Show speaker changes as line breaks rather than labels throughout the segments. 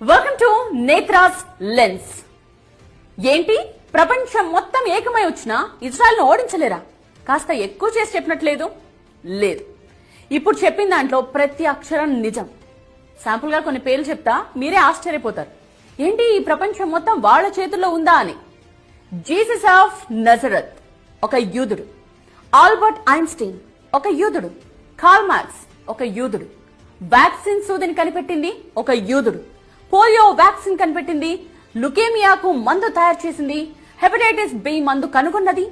Welcome to నేత్రాస్ lens. ఏంటి ప్రపంచం మొత్తం ఏకమై వచ్చినా ఇజ్రాయెల్ ను ఓడించలేరా? కాస్త ఎక్కువ చేసి చెప్పినట్లేదు. లేదు, ఇప్పుడు చెప్పిన దాంట్లో ప్రతి అక్షరం నిజం. శాంపుల్ గా కొన్ని పేర్లు చెప్తా, మీరే ఆశ్చర్యపోతారు. ఏంటి ఈ ప్రపంచం మొత్తం వాళ్ళ చేతుల్లో ఉందా అని. జీసస్ ఆఫ్ నజరత్ ఒక యూదుడు, ఆల్బర్ట్ ఐన్స్టీన్ ఒక యూదుడు, కార్ల్ మార్క్స్ ఒక యూదుడు, వ్యాక్సిన్ సూదిని కనిపెట్టింది ఒక యూదుడు, పోలియో వ్యాక్సిన్ కనిపెట్టింది, లుకేమియాకు మందు తయారు చేసింది, హెపటైటిస్ బి మందు కనుగొన్నది,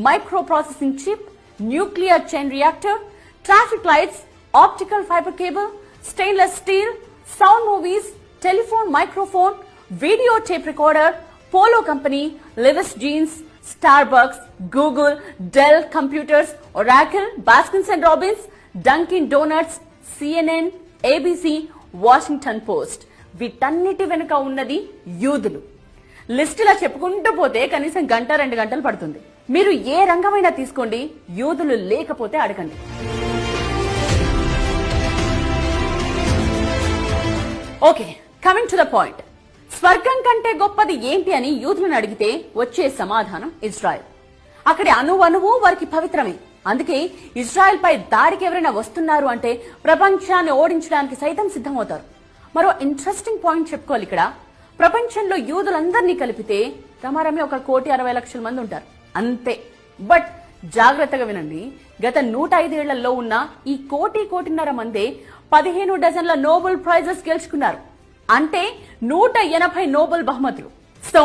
micro processing chip, nuclear chain reactor, traffic lights, optical fibre cable, stainless steel, sound movies, telephone microphone, video tape recorder, polo company, Levi's jeans, Starbucks, Google, Dell computers, Oracle, Baskins and Robbins, Dunkin Donuts, CNN, ABC, Washington Post. వీటన్నిటి వెనుక ఉన్నది యూదులు. లిస్టులా చెప్పుకుంటూ పోతే కనీసం గంట 2 గంటలు పడుతుంది. మీరు ఏ రంగమైనా తీసుకోండి, యూదులు లేకపోతే అడగండి. Okay, coming to the point. స్వర్గం కంటే గొప్పది ఏంటి అని యూదులను అడిగితే వచ్చే సమాధానం ఇజ్రాయెల్. అక్కడి అణువణువు వారికి పవిత్రమే. అందుకే ఇజ్రాయెల్ పై దాడికి ఎవరైనా వస్తున్నారు అంటే ప్రపంచాన్ని ఓడించడానికి సైతం సిద్ధమవుతారు. మరో ఇంట్రెస్టింగ్ పాయింట్ చెప్పుకోవాలి ఇక్కడ. ప్రపంచంలో యూదులందరినీ కలిపితే రమారమి 1,60,00,000 మంది ఉంటారు అంతే. బట్ జాగ్రత్తగా వినండి, గత 105 ఏళ్లలో ఉన్న ఈ 1,00,00,000 మందే 15 డజన్ల నోబెల్ ప్రైజెస్ గెలుచుకున్నారు. అంటే 180 నోబెల్ బహుమతులు. సో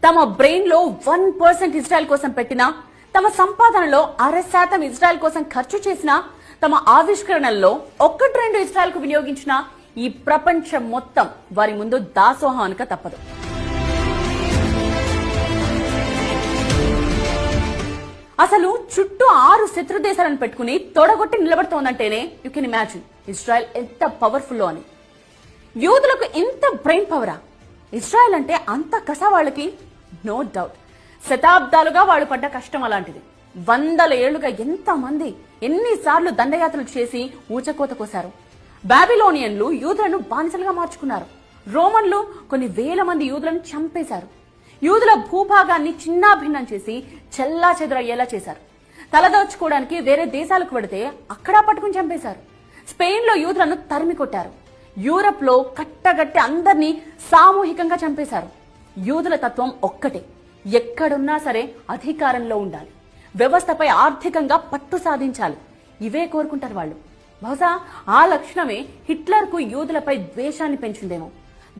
తమ బ్రెయిన్ లో 1% ఇజ్రాయెల్ కోసం పెట్టినా, తమ సంపాదనలో 0.5% ఇజ్రాయెల్ కోసం ఖర్చు చేసినా, తమ ఆవిష్కరణల్లో 1-2 ఇజ్రాయెల్ కు వినియోగించిన ఈ ప్రపంచం మొత్తం వారి ముందు దాసోహం అనక తప్పదు. అసలు చుట్టూ 6 శత్రు దేశాలను పెట్టుకుని తొడగొట్టి నిలబడుతోందంటేనే యూ కెన్ ఇమాజిన్ ఇజ్రాయెల్ ఎంత పవర్ఫుల్ అని. యూదులకు ఇంత బ్రెయిన్ పవరా? ఇజ్రాయెల్ అంటే అంత కస వాళ్ళకి? No doubt. శతాబ్దాలుగా వాళ్ళు పడ్డ కష్టం అలాంటిది. 100 ఏళ్లుగా ఎంతమంది ఎన్నిసార్లు దండయాత్రలు చేసి ఊచకోత కోశారు. బాబిలోనియన్లు యూదులను బానిసలుగా మార్చుకున్నారు. రోమన్లు కొన్ని వేల మంది యూదులను చంపేశారు. యూదుల భూభాగాన్ని చిన్నాభిన్నం చేసి చెల్లా చెదరయ్యేలా చేశారు. తలదాచుకోవడానికి వేరే దేశాలకు వెడితే అక్కడా పట్టుకుని చంపేశారు. స్పెయిన్ లో యూదులను తరిమి కొట్టారు. యూరప్ లో కట్టగట్టి అందరినీ సామూహికంగా చంపేశారు. యూదుల తత్వం ఒక్కటే, ఎక్కడున్నా సరే అధికారంలో ఉండాలి, వ్యవస్థపై ఆర్థికంగా పట్టు సాధించాలి. ఇవే కోరుకుంటారు వాళ్ళు. బహుశా ఆ లక్షణమే హిట్లర్ కు యూదులపై ద్వేషాన్ని పెంచిందేమో.